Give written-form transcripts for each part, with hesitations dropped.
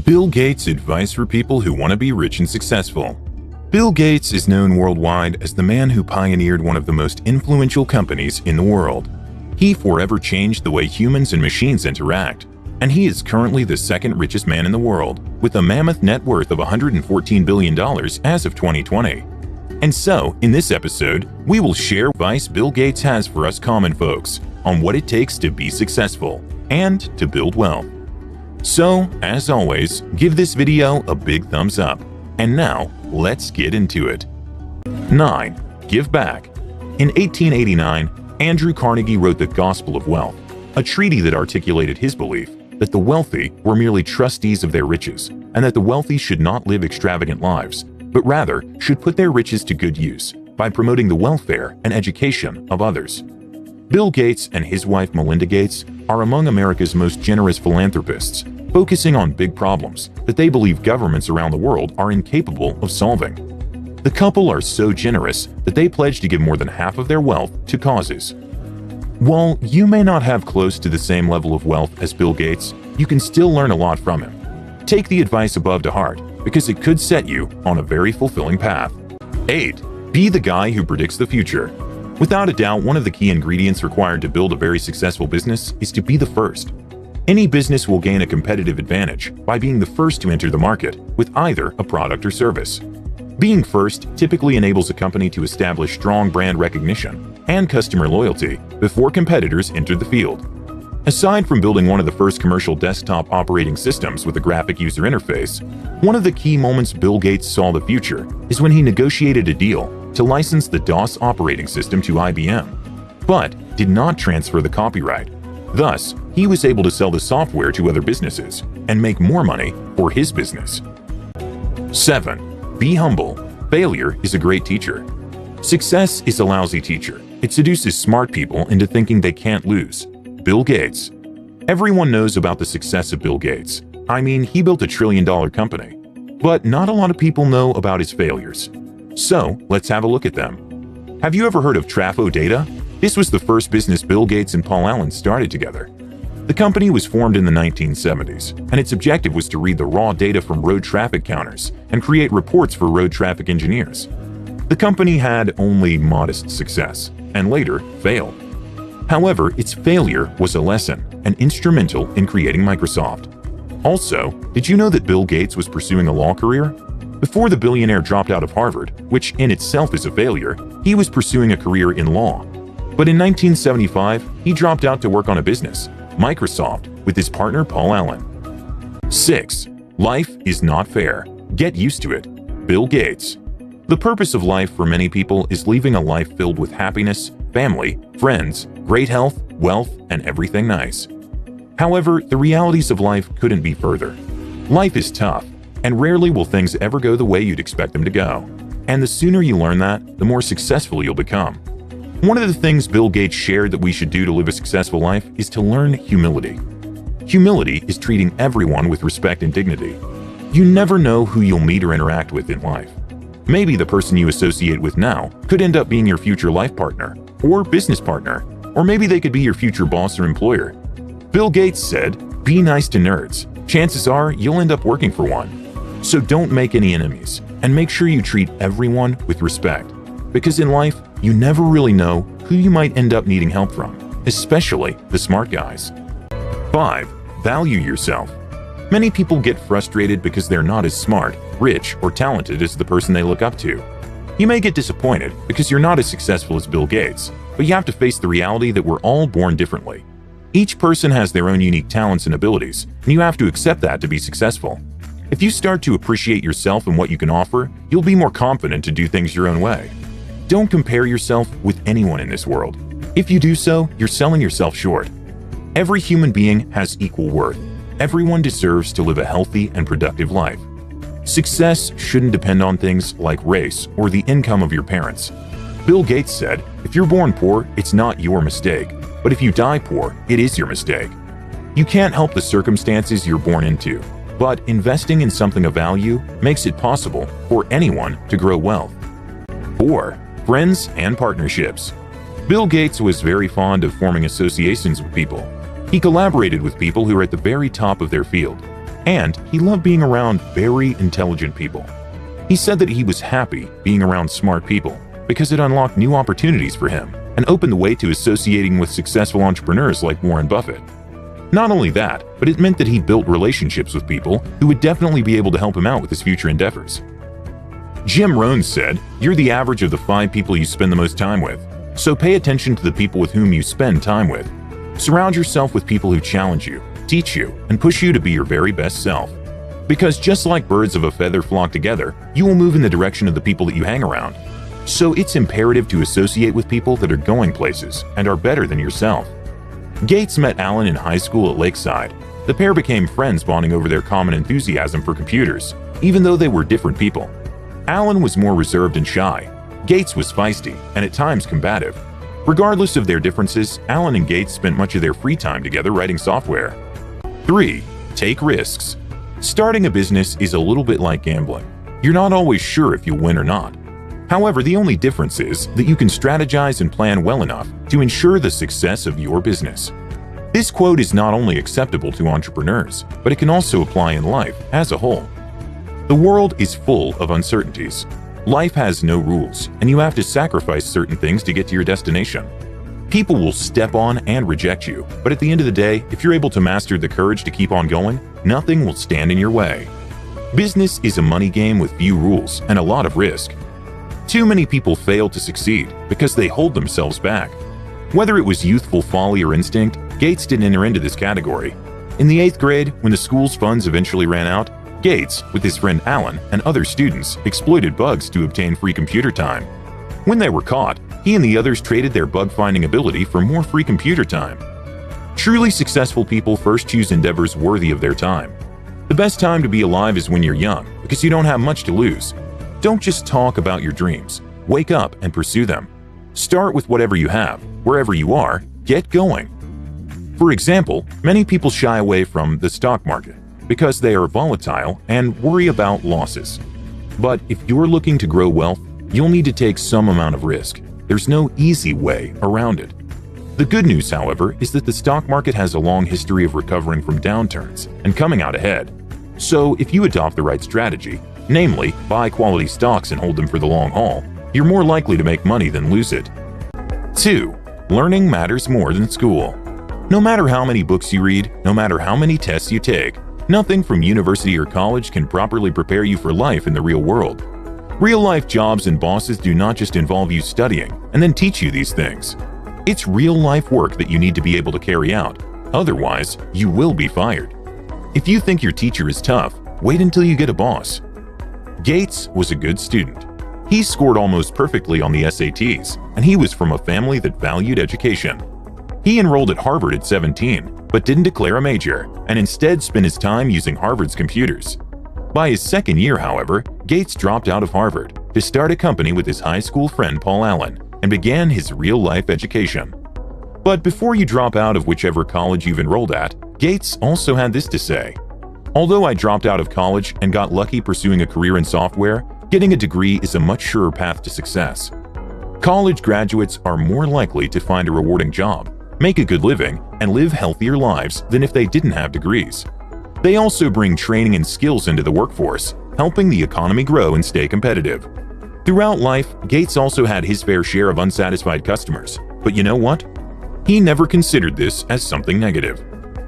Bill Gates' advice for people who want to be rich and successful. Bill Gates is known worldwide as the man who pioneered one of the most influential companies in the world. He forever changed the way humans and machines interact, and he is currently the second richest man in the world, with a mammoth net worth of $114 billion as of 2020. And so, in this episode, we will share advice Bill Gates has for us common folks on what it takes to be successful and to build wealth. So, as always, give this video a big thumbs up. And now, let's get into it. 9. Give back. In 1889, Andrew Carnegie wrote The Gospel of Wealth, a treatise that articulated his belief that the wealthy were merely trustees of their riches, and that the wealthy should not live extravagant lives, but rather should put their riches to good use by promoting the welfare and education of others. Bill Gates and his wife Melinda Gates are among America's most generous philanthropists, focusing on big problems that they believe governments around the world are incapable of solving. The couple are so generous that they pledge to give more than half of their wealth to causes. While you may not have close to the same level of wealth as Bill Gates, you can still learn a lot from him. Take the advice above to heart, because it could set you on a very fulfilling path. 8. Be the guy who predicts the future. Without a doubt, one of the key ingredients required to build a very successful business is to be the first. Any business will gain a competitive advantage by being the first to enter the market with either a product or service. Being first typically enables a company to establish strong brand recognition and customer loyalty before competitors enter the field. Aside from building one of the first commercial desktop operating systems with a graphic user interface, one of the key moments Bill Gates saw the future is when he negotiated a deal to license the DOS operating system to IBM, but did not transfer the copyright. Thus, he was able to sell the software to other businesses and make more money for his business. 7. Be humble. Failure is a great teacher. Success is a lousy teacher. It seduces smart people into thinking they can't lose. Bill Gates. Everyone knows about the success of Bill Gates. I mean, he built a $1 trillion company. But not a lot of people know about his failures. So, let's have a look at them. Have you ever heard of Trafo Data? This was the first business Bill Gates and Paul Allen started together. The company was formed in the 1970s, and its objective was to read the raw data from road traffic counters and create reports for road traffic engineers. The company had only modest success, and later failed. However, its failure was a lesson and instrumental in creating Microsoft. Also, did you know that Bill Gates was pursuing a law career? Before the billionaire dropped out of Harvard, which in itself is a failure, he was pursuing a career in law. But in 1975, he dropped out to work on a business, Microsoft, with his partner Paul Allen. 6. Life is not fair. Get used to it. Bill Gates. The purpose of life for many people is living a life filled with happiness, family, friends, great health, wealth, and everything nice. However, the realities of life couldn't be further. Life is tough, and rarely will things ever go the way you'd expect them to go. And the sooner you learn that, the more successful you'll become. One of the things Bill Gates shared that we should do to live a successful life is to learn humility. Humility is treating everyone with respect and dignity. You never know who you'll meet or interact with in life. Maybe the person you associate with now could end up being your future life partner or business partner, or maybe they could be your future boss or employer. Bill Gates said, "Be nice to nerds. Chances are you'll end up working for one." So don't make any enemies, and make sure you treat everyone with respect. Because in life, you never really know who you might end up needing help from, especially the smart guys. 5. Value yourself. Many people get frustrated because they're not as smart, rich, or talented as the person they look up to. You may get disappointed because you're not as successful as Bill Gates, but you have to face the reality that we're all born differently. Each person has their own unique talents and abilities, and you have to accept that to be successful. If you start to appreciate yourself and what you can offer, you'll be more confident to do things your own way. Don't compare yourself with anyone in this world. If you do so, you're selling yourself short. Every human being has equal worth. Everyone deserves to live a healthy and productive life. Success shouldn't depend on things like race or the income of your parents. Bill Gates said, "If you're born poor, it's not your mistake. But if you die poor, it is your mistake." You can't help the circumstances you're born into, but investing in something of value makes it possible for anyone to grow wealth. 4. Friends and partnerships. Bill Gates was very fond of forming associations with people. He collaborated with people who are at the very top of their field. And he loved being around very intelligent people. He said that he was happy being around smart people because it unlocked new opportunities for him and opened the way to associating with successful entrepreneurs like Warren Buffett. Not only that, but it meant that he built relationships with people who would definitely be able to help him out with his future endeavors. Jim Rohn said, "You're the average of the 5 people you spend the most time with, so pay attention to the people with whom you spend time with. Surround yourself with people who challenge you, teach you, and push you to be your very best self. Because just like birds of a feather flock together, you will move in the direction of the people that you hang around. So it's imperative to associate with people that are going places and are better than yourself." Gates met Alan in high school at Lakeside. The pair became friends, bonding over their common enthusiasm for computers, even though they were different people. Alan was more reserved and shy. Gates was feisty and at times combative. Regardless of their differences, Alan and Gates spent much of their free time together writing software. 3. Take risks. Starting a business is a little bit like gambling. You're not always sure if you'll win or not. However, the only difference is that you can strategize and plan well enough to ensure the success of your business. This quote is not only acceptable to entrepreneurs, but it can also apply in life as a whole. The world is full of uncertainties. Life has no rules, and you have to sacrifice certain things to get to your destination. People will step on and reject you, but at the end of the day, if you're able to master the courage to keep on going, nothing will stand in your way. Business is a money game with few rules and a lot of risk. Too many people fail to succeed because they hold themselves back. Whether it was youthful folly or instinct, Gates didn't enter into this category. In the 8th grade, when the school's funds eventually ran out, Gates, with his friend Alan and other students, exploited bugs to obtain free computer time. When they were caught, he and the others traded their bug-finding ability for more free computer time. Truly successful people first choose endeavors worthy of their time. The best time to be alive is when you're young, because you don't have much to lose. Don't just talk about your dreams. Wake up and pursue them. Start with whatever you have. Wherever you are, get going. For example, many people shy away from the stock market because they are volatile and worry about losses. But if you're looking to grow wealth, you'll need to take some amount of risk. There's no easy way around it. The good news, however, is that the stock market has a long history of recovering from downturns and coming out ahead. So if you adopt the right strategy, namely buy quality stocks and hold them for the long haul, you're more likely to make money than lose it. 2. Learning matters more than school. No matter how many books you read, no matter how many tests you take, nothing from university or college can properly prepare you for life in the real world. Real-life jobs and bosses do not just involve you studying and then teach you these things. It's real-life work that you need to be able to carry out. Otherwise, you will be fired. If you think your teacher is tough, wait until you get a boss. Gates was a good student. He scored almost perfectly on the SATs, and he was from a family that valued education. He enrolled at Harvard at 17, but didn't declare a major, and instead spent his time using Harvard's computers. By his second year, however, Gates dropped out of Harvard to start a company with his high school friend Paul Allen and began his real-life education. But before you drop out of whichever college you've enrolled at, Gates also had this to say: "Although I dropped out of college and got lucky pursuing a career in software, getting a degree is a much surer path to success. College graduates are more likely to find a rewarding job, make a good living, and live healthier lives than if they didn't have degrees. They also bring training and skills into the workforce, helping the economy grow and stay competitive." Throughout life, Gates also had his fair share of unsatisfied customers. But you know what? He never considered this as something negative.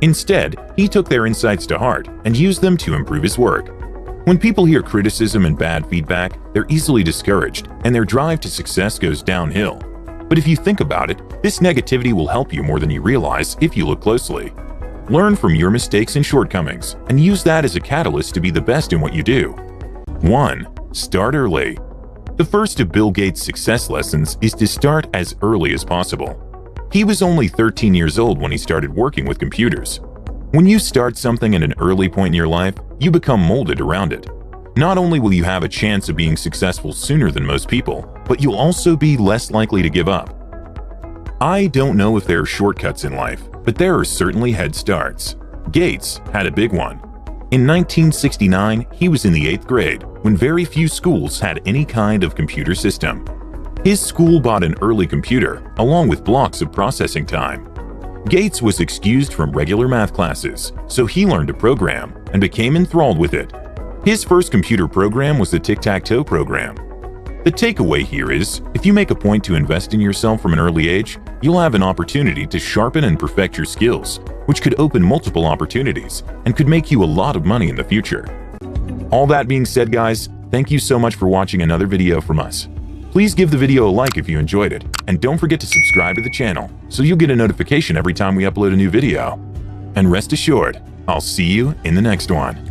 Instead, he took their insights to heart and used them to improve his work. When people hear criticism and bad feedback, they're easily discouraged, and their drive to success goes downhill. But if you think about it, this negativity will help you more than you realize if you look closely. Learn from your mistakes and shortcomings, and use that as a catalyst to be the best in what you do. 1. Start early. The first of Bill Gates' success lessons is to start as early as possible. He was only 13 years old when he started working with computers. When you start something at an early point in your life, you become molded around it. Not only will you have a chance of being successful sooner than most people, but you'll also be less likely to give up. I don't know if there are shortcuts in life, but there are certainly head starts. Gates had a big one. In 1969, he was in the 8th grade when very few schools had any kind of computer system. His school bought an early computer along with blocks of processing time. Gates was excused from regular math classes, so he learned to program and became enthralled with it. His first computer program was the tic-tac-toe program. The takeaway here is, if you make a point to invest in yourself from an early age, you'll have an opportunity to sharpen and perfect your skills, which could open multiple opportunities and could make you a lot of money in the future. All that being said, guys, thank you so much for watching another video from us. Please give the video a like if you enjoyed it, and don't forget to subscribe to the channel so you'll get a notification every time we upload a new video. And rest assured, I'll see you in the next one.